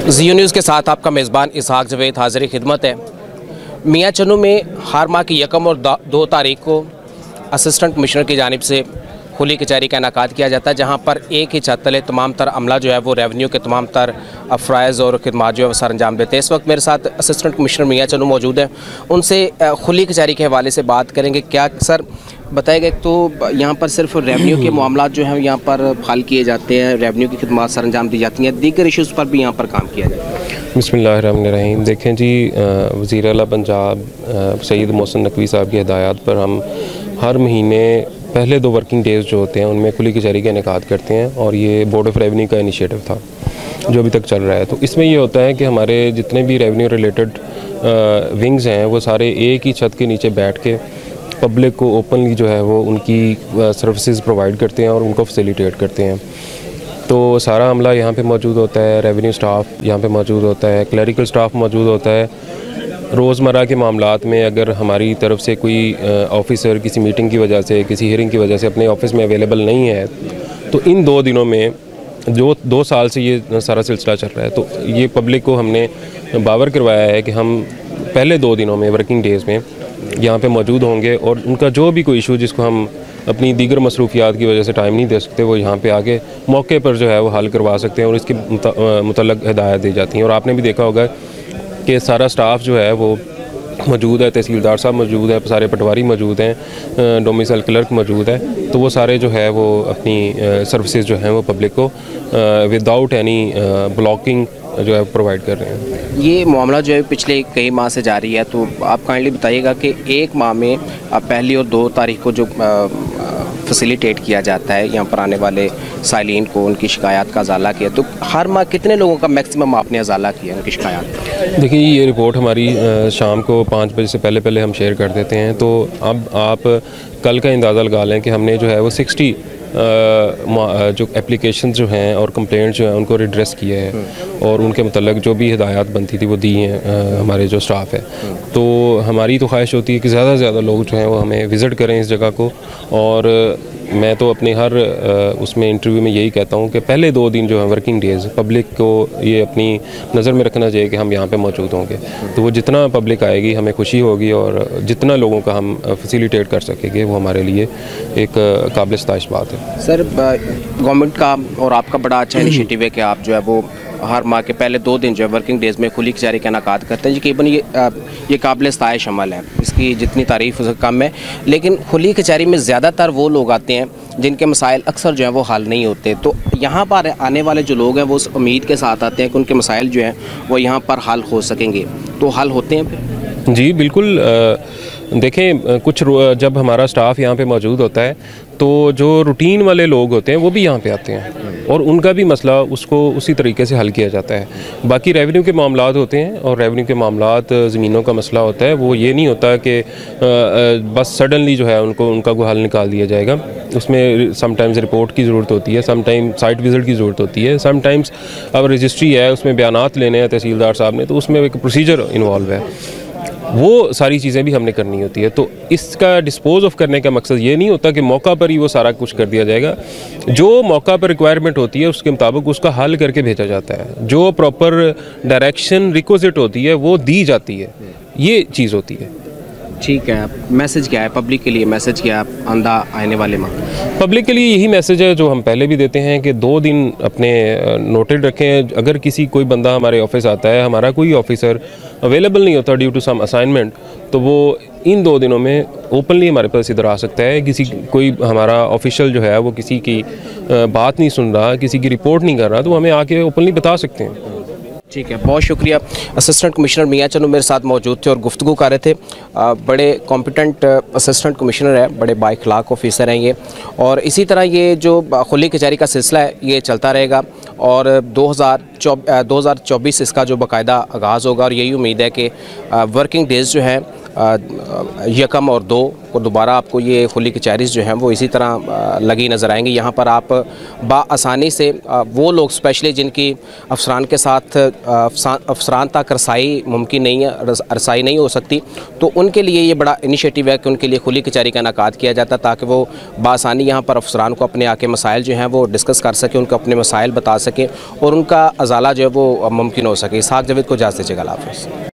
जियो news के साथ आपका मेज़बान इसहाक जवेद हाज़िर खिदमत है। मियाँ चन्नू में हर माह की 1 और 2 तारीख को असिस्टेंट कमिश्नर की जानिब से खुली कचहरी का इनेकाद किया जाता है, जहाँ पर एक ही छत तले तमाम तर अमला जो है वो रेवेन्यू के तमाम तर अफराइज़ और खिदमात जो है वो सर अंजाम देते हैं। इस वक्त मेरे साथ असिस्टेंट कमिश्नर मियाँ चन्नू मौजूद हैं, उनसे खुली कचहरी के हवाले से बात करेंगे। क्या सर बताएगा, एक तो यहाँ पर सिर्फ रेवेन्यू के मामला जो हैं यहाँ पर हल किए जाते हैं, रेवेन्यू की खिदमात सर अंजाम दी जाती हैं, दीगर इशूज़ पर भी यहाँ पर काम किया जाता है। बिस्मिल्लाहिर्रहमानिर्रहीम। देखें जी, वज़ीर आला पंजाब सईद मोहसिन नकवी साहब की हिदायत पर हम हर महीने पहले 2 वर्किंग डेज़ जो होते हैं उनमें खुली कचहरी का इनेकाद करते हैं, और ये बोर्ड ऑफ रेवेन्यू का इनिशिएटिव था जो अभी तक चल रहा है। तो इसमें ये होता है कि हमारे जितने भी रेवेन्यू रिलेटेड विंग्स हैं वो सारे एक ही छत के नीचे बैठ के पब्लिक को ओपनली जो है वो उनकी सर्विसेज प्रोवाइड करते हैं और उनको फैसिलिटेट करते हैं। तो सारा अमला यहाँ पे मौजूद होता है, रेवेन्यू स्टाफ यहाँ पे मौजूद होता है, क्लरिकल स्टाफ मौजूद होता है। रोज़मर्रा के मामलात में अगर हमारी तरफ से कोई ऑफिसर किसी मीटिंग की वजह से, किसी हियरिंग की वजह से अपने ऑफिस में अवेलेबल नहीं है, तो इन 2 दिनों में जो 2 साल से ये सारा सिलसिला चल रहा है, तो ये पब्लिक को हमने बावर करवाया है कि हम पहले 2 दिनों में वर्किंग डेज़ में यहाँ पे मौजूद होंगे, और उनका जो भी कोई इशू जिसको हम अपनी दीगर मसरूफियात की वजह से टाइम नहीं दे सकते, वो यहाँ पे आके मौके पर जो है वो हल करवा सकते हैं, और इसके मुतल्लिक़ हिदायत दी जाती हैं। और आपने भी देखा होगा कि सारा स्टाफ जो है वो मौजूद है, तहसीलदार साहब मौजूद है, सारे पटवारी मौजूद हैं, डोमिसाइल क्लर्क मौजूद है, तो वो सारे जो है वो अपनी सर्विसेज जो हैं वो पब्लिक को विदाउट एनी ब्लॉकिंग जो है प्रोवाइड कर रहे हैं। ये मामला जो है पिछले कई माह से जारी है, तो आप काइंडली बताइएगा कि 1 माह में पहली और 2 तारीख को जो फैसिलिटेट किया जाता है यहाँ पर आने वाले साइलिन को उनकी शिकायत का अजाला किया, तो हर माह कितने लोगों का मैक्सिमम आपने अजाला किया उनकी शिकायत? देखिए, ये रिपोर्ट हमारी शाम को 5 बजे से पहले हम शेयर कर देते हैं। तो अब आप कल का अंदाज़ा लगा लें कि हमने जो है वो 60 जो एप्लीकेशन जो हैं और कंप्लेंट्स जो हैं उनको रिड्रेस किया है, और उनके मतलब जो भी हिदायत बनती थी वो दी हैं हमारे जो स्टाफ है। तो हमारी तो ख्वाहिश होती है कि ज़्यादा से ज़्यादा लोग जो हैं वो हमें विज़िट करें इस जगह को, और मैं तो अपने हर उसमें इंटरव्यू में यही कहता हूँ कि पहले 2 दिन जो है वर्किंग डेज़ पब्लिक को ये अपनी नज़र में रखना चाहिए कि हम यहाँ पे मौजूद होंगे। तो वो जितना पब्लिक आएगी हमें खुशी होगी, और जितना लोगों का हम फैसिलिटेट कर सकेंगे वो हमारे लिए एक काबिल इस्ताइश बात है। सर, गवर्नमेंट का और आपका बड़ा अच्छा इनिशिएटिव है कि आप जो है वो हर माह के पहले 2 दिन जो है वर्किंग डेज़ में खुली कचहरी का इनेकाद करते हैं। यकीनन ये काबिल इस्ताइश अमल है, इसकी जितनी तारीफ़ उससे कम है। लेकिन खुली कचहरी में ज़्यादातर वो लोग आते हैं जिनके मसाइल अक्सर जो है वो हल नहीं होते, तो यहाँ पर आने वाले जो लोग हैं वो उस उम्मीद के साथ आते हैं कि उनके मसाइल जो हैं वो यहाँ पर हल हो सकेंगे, तो हल होते हैं? जी बिल्कुल। देखें, कुछ जब हमारा स्टाफ यहाँ पे मौजूद होता है तो जो रूटीन वाले लोग होते हैं वो भी यहाँ पे आते हैं, और उनका भी मसला उसको उसी तरीके से हल किया जाता है। बाकी रेवेन्यू के मामलात होते हैं, और रेवेन्यू के मामलात ज़मीनों का मसला होता है, वो ये नहीं होता कि बस सडनली जो है उनका कोई हल निकाल दिया जाएगा। उसमें समटाइम्स रिपोर्ट की ज़रूरत होती है, समटाइम्स साइट विज़िट की ज़रूरत होती है, समटाइम्स अब रजिस्ट्री है उसमें बयानात लेने हैं तहसीलदार साहब ने, तो उसमें एक प्रोसीजर इन्वॉल्व है, वो सारी चीज़ें भी हमने करनी होती है। तो इसका डिस्पोज ऑफ करने का मकसद ये नहीं होता कि मौका पर ही वो सारा कुछ कर दिया जाएगा। जो मौका पर रिक्वायरमेंट होती है उसके मुताबिक उसका हल करके भेजा जाता है, जो प्रॉपर डायरेक्शन रिक्विजिट होती है वो दी जाती है, ये चीज़ होती है। ठीक है, मैसेज क्या है पब्लिक के लिए, मैसेज क्या है आंदा आने वाले माह? पब्लिक के लिए यही मैसेज है जो हम पहले भी देते हैं कि 2 दिन अपने नोटेड रखें। अगर कोई बंदा हमारे ऑफिस आता है, हमारा कोई ऑफिसर अवेलेबल नहीं होता ड्यू टू सम असाइनमेंट, तो वो इन 2 दिनों में ओपनली हमारे पास इधर आ सकता है। कोई हमारा ऑफिशियल जो है वो किसी की बात नहीं सुन रहा, किसी की रिपोर्ट नहीं कर रहा, तो हमें आके ओपनली बता सकते हैं। ठीक है, बहुत शुक्रिया। असिस्टेंट कमिश्नर मियाँ चन्नू मेरे साथ मौजूद थे और गुफ्तगू कर रहे थे। बड़े कॉम्पिटेंट असिस्टेंट कमिश्नर है, बड़े बाइखलाक ऑफिसर हैं ये, और इसी तरह ये जो खुली कचहरी का सिलसिला है ये चलता रहेगा, और 2024 इसका जो बाकायदा आगाज़ होगा, और यही उम्मीद है कि वर्किंग डेज़ जो हैं यकम और 2 को दोबारा आपको ये खुली कचहरीज़ जो हैं वो इसी तरह लगी नज़र आएंगी। यहाँ पर आप बाआसानी से वो लोग स्पेशली जिनकी अफसरान के साथ अफसरान तक रसाई मुमकिन नहीं है, रसाई नहीं हो सकती, तो उनके लिए ये बड़ा इनिशिएटिव है कि उनके लिए खुली कचहरी का इनेकाद किया जाता है ताकि वो बाआसानी यहाँ पर अफसरान को अपने आके मसाइल जो हैं वो डिस्कस कर सकें, उनको अपने मसाइल बता सकें और उनका अजाला जो है वो मुमकिन हो सके। इसहाक जावेद को इजाज़त दीजिएगा। अल्लाह हाफ़िज़।